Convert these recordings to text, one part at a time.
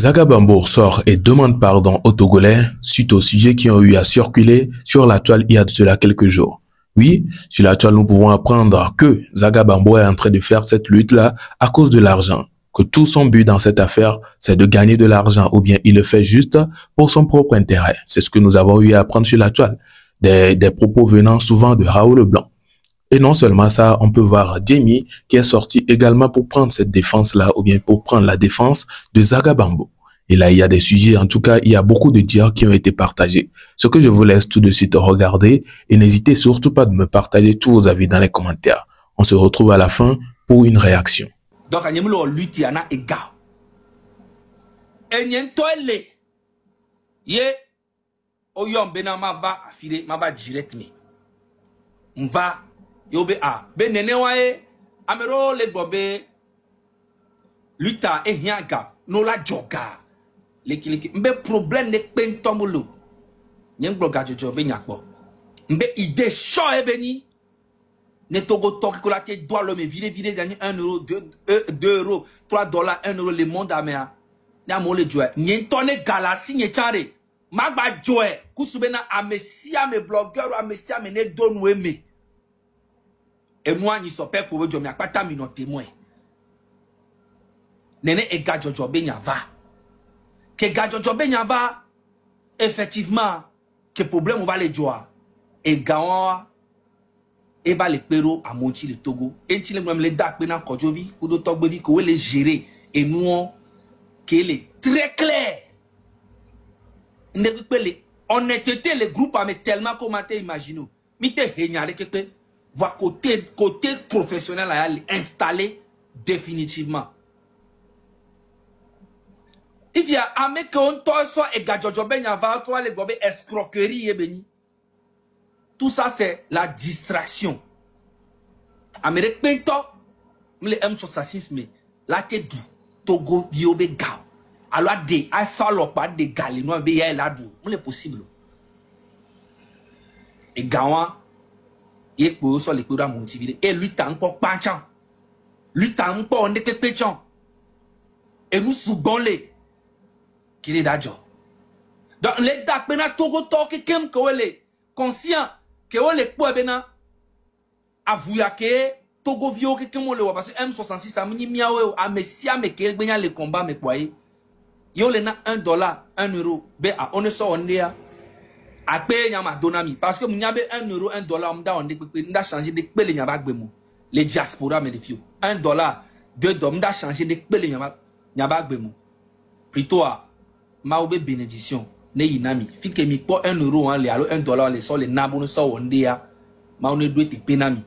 Zagabambo sort et demande pardon aux Togolais suite aux sujets qui ont eu à circuler sur la toile il y a de cela quelques jours. Oui, sur la toile, nous pouvons apprendre que Zagabambo est en train de faire cette lutte-là à cause de l'argent. Que tout son but dans cette affaire, c'est de gagner de l'argent ou bien il le fait juste pour son propre intérêt. C'est ce que nous avons eu à apprendre sur la toile. Des propos venant souvent de Raoul Leblanc. Et non seulement ça, on peut voir Djemi qui est sorti également pour prendre cette défense-là ou bien pour prendre la défense de Zagabambo. Et là, il y a des sujets, en tout cas, il y a beaucoup de dires qui ont été partagés. Ce que je vous laisse tout de suite regarder et n'hésitez surtout pas de me partager tous vos avis dans les commentaires. On se retrouve à la fin pour une réaction. Donc, il y a une lutte qui est égale. Et il y a une toile. Oyom benama va affilé ma va direct me va yobe a benene wae amero le bobe luta e hiaga no la joga leki mbe problème ne pentomolo nyen bloga jojo be nyakpo mbe ide show e beni ne togo toki ko la ke doit le me vider gagner 1 euro 2 euros 3 dollars 1 euro le monde amea na mo le joie nyen tonne galasi nye chare Magba Joe, Kousubena a messia mes blogueurs, a messia mes ne donne me. Et moi, ni so père pour me pas ta mino témoin. Nene e gadjojo benya va. Que gadjojo benya va, effectivement, que problème on va les joie. Et gawa, et va les péro à monti le Togo. Et tu les les dak bena kojovi, ou d'autres bevi que les gérer. Et nous, qu'elle est très clair. Honnêteté, les groupes a tellement commenté, imaginez. Mite henyare que va côté professionnel à installé définitivement. Il y a un mec qui a et gadjojo benya va toi les bobé escroquerie et beni. Tout ça c'est la distraction. Amérique pento, le M66 mais la tête du Togo viobé gao. Alors, à pas de galinois, mais il y a là-dedans. C'est possible. Et Gawan, il est pour sur les coups de et lui, t'as encore pas de chance. Lui, t'as encore un peu chance. Et nous, sous-gonlés. Qu'il est d'adjo. Donc, les dacs, maintenant, Togo, qui aime que les conscient que les poids, maintenant, avoué que Togo, vieux, que comme le parce que M66, a mis miaoué, a messia, mais qu'il y a les combats, mais quoi, yo le na $1, 1 euro, be a on so on dia a paye nyama donami parce que m'nyabe 1 euro, 1 dollar m'da on de m'da changer de pele nyaba gbemu les diaspora me de fio 1 dollar 2 dollars m'da changer de pele nyaba gbemu plutôt ma obe bénédiction ne yinami fi ke mi po 1 euro en le alo 1 dollar le so le nabo so on dia ma on doit te penami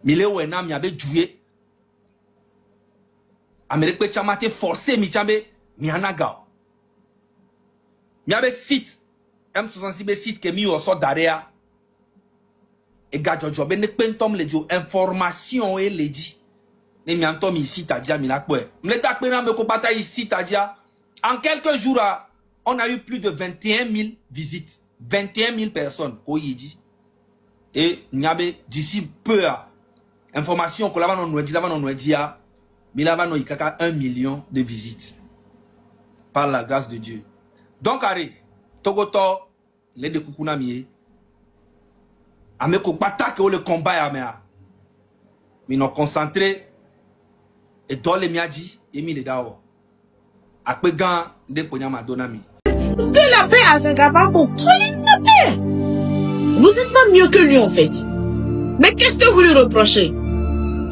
mi le we na mi abe juye Amérique pe chama te forcer mi chabe Mianagao. Miabe site M66 site que mi o so d'area. Et gadjojo ben ne pentom le jo information et le dit. Ne mi antom ici tadia mi la kwe. M'le tak pena me ko bata ici tadia. En quelques jours on a eu plus de 21 000 visites. 21 000 personnes ko yidi. Et miabe d'ici peu information ko la va non dia. Mais là va no ikaka 1 million de visites. Par la grâce de Dieu. Donc, Harry, Togoto, les de Kukunami, Ameko Pata que le combat à mea. Mais nous concentrés et dans les miadi et mis les dao. Après gan de Ponyama Donami. De la paix à Zagabambo. La paix. Vous n'êtes pas mieux que lui en fait. Mais qu'est-ce que vous lui reprochez?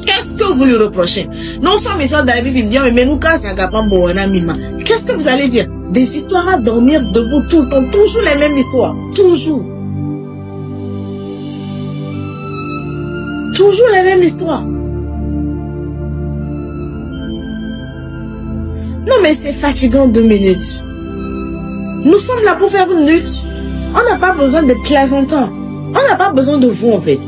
Qu'est-ce que vous lui reprochez? Non, sans mission d'aller vivre, mais nous casse un Gabambo, un ami. Qu'est-ce que vous allez dire? Des histoires à dormir debout tout le temps, toujours les mêmes histoires. Toujours. Toujours les mêmes histoires. Non, mais c'est fatigant 2 minutes. Nous sommes là pour faire une lutte. On n'a pas besoin de plaisantins. On n'a pas besoin de vous en fait.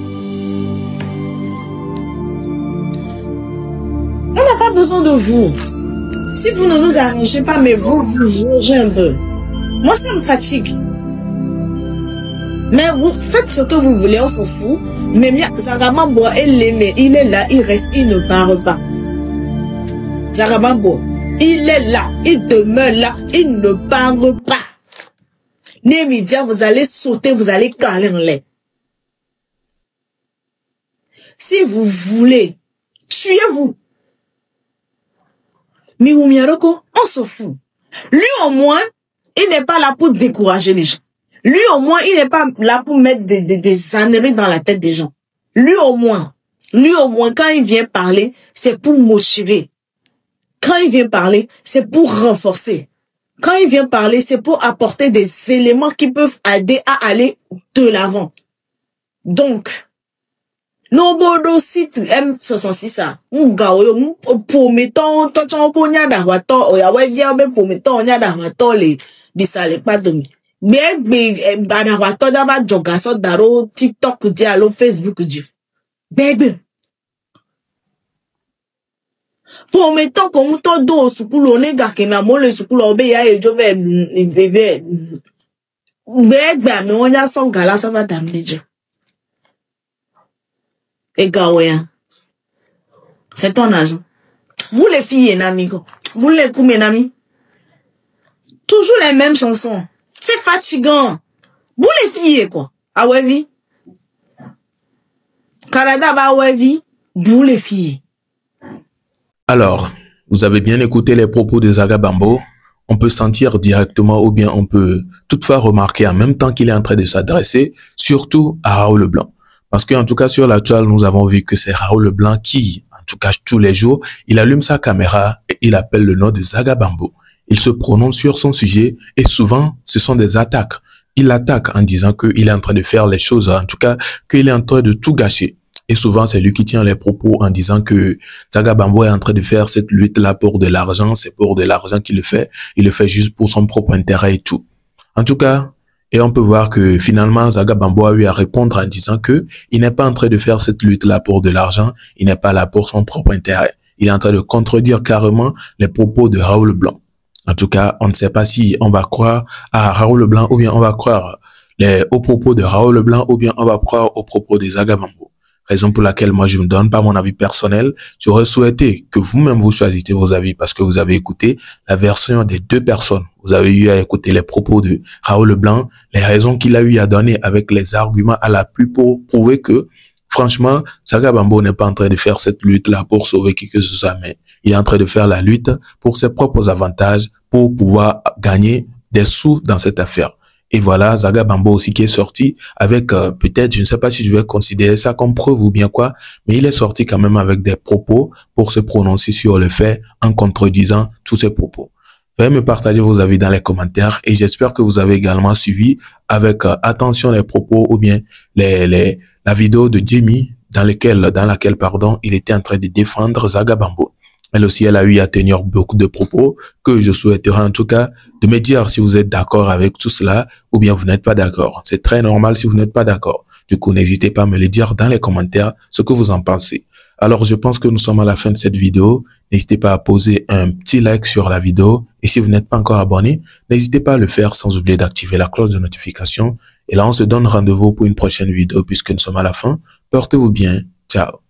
On n'a pas besoin de vous. Si vous ne nous arrangez pas, mais vous mangez un peu. Moi, ça me fatigue. Mais vous faites ce que vous voulez, on s'en fout. Mais Zagabambo, il est là, il reste, il ne parle pas. Zagabambo, Il est là, il demeure là, il ne parle pas. Les médias, vous allez sauter, vous allez caler en l'air. Si vous voulez, tuez-vous. Miroumieroko, on s'en fout. Lui au moins, il n'est pas là pour décourager les gens. Lui au moins, il n'est pas là pour mettre des âneries dans la tête des gens. Lui au moins, quand il vient parler, c'est pour motiver. Quand il vient parler, c'est pour renforcer. Quand il vient parler, c'est pour apporter des éléments qui peuvent aider à aller de l'avant. Donc, Nobodo site M66 ça. M'gawo pour mettons ton ponya d'avato o ya wevia be pour mettons nya d'avato les disale pas domi. Mais d'avato d'aba joga so daro TikTok di alo Facebook di. Bebe. Pour mettons comme to do sukulu onega ke na mo le sukulu obe ya ejo be bebe. Bebe mi onya son gala so va damage. Et Gaouéa, c'est ton argent. Vous les filles, amigo. Vous les coups, mes amis. Toujours les mêmes chansons. C'est fatigant. Vous les filles, quoi. Ah ouais, vie. Canada, bah ouais, vie. Vous les filles. Alors, vous avez bien écouté les propos de Zaga Bambo. On peut sentir directement ou bien on peut toutefois remarquer en même temps qu'il est en train de s'adresser, surtout à Raoul Leblanc. Parce qu'en tout cas, sur la toile, nous avons vu que c'est Raoul Leblanc qui, en tout cas, tous les jours, il allume sa caméra et il appelle le nom de Zaga Bambo. Il se prononce sur son sujet et souvent, ce sont des attaques. Il attaque en disant qu'il est en train de faire les choses, en tout cas, qu'il est en train de tout gâcher. Et souvent, c'est lui qui tient les propos en disant que Zaga Bambo est en train de faire cette lutte-là pour de l'argent. C'est pour de l'argent qu'il le fait. Il le fait juste pour son propre intérêt et tout. En tout cas, et on peut voir que finalement, Zaga Bambo a eu à répondre en disant que il n'est pas en train de faire cette lutte-là pour de l'argent, il n'est pas là pour son propre intérêt. Il est en train de contredire carrément les propos de Raoul Leblanc. En tout cas, on ne sait pas si on va croire à Raoul Leblanc ou bien on va croire aux propos de Raoul Leblanc ou bien on va croire aux propos de Zaga Bambo. Raison pour laquelle moi je ne donne pas mon avis personnel. J'aurais souhaité que vous-même vous choisissiez vos avis parce que vous avez écouté la version des deux personnes. Vous avez eu à écouter les propos de Raoul Leblanc, les raisons qu'il a eu à donner avec les arguments à l'appui pour prouver que, franchement, Zaga Bambo n'est pas en train de faire cette lutte-là pour sauver qui que ce soit, mais il est en train de faire la lutte pour ses propres avantages, pour pouvoir gagner des sous dans cette affaire. Et voilà, Zaga Bambo aussi qui est sorti avec peut-être, je ne sais pas si je vais considérer ça comme preuve ou bien quoi, mais il est sorti quand même avec des propos pour se prononcer sur le fait en contredisant tous ces propos. Veuillez me partager vos avis dans les commentaires et j'espère que vous avez également suivi avec attention les propos ou bien la vidéo de Jamie dans laquelle il était en train de défendre Zaga Bambo. Elle aussi, elle a eu à tenir beaucoup de propos que je souhaiterais en tout cas de me dire si vous êtes d'accord avec tout cela ou bien vous n'êtes pas d'accord. C'est très normal si vous n'êtes pas d'accord. Du coup, n'hésitez pas à me le dire dans les commentaires ce que vous en pensez. Alors, je pense que nous sommes à la fin de cette vidéo. N'hésitez pas à poser un petit like sur la vidéo. Et si vous n'êtes pas encore abonné, n'hésitez pas à le faire sans oublier d'activer la cloche de notification. Et là, on se donne rendez-vous pour une prochaine vidéo puisque nous sommes à la fin. Portez-vous bien. Ciao.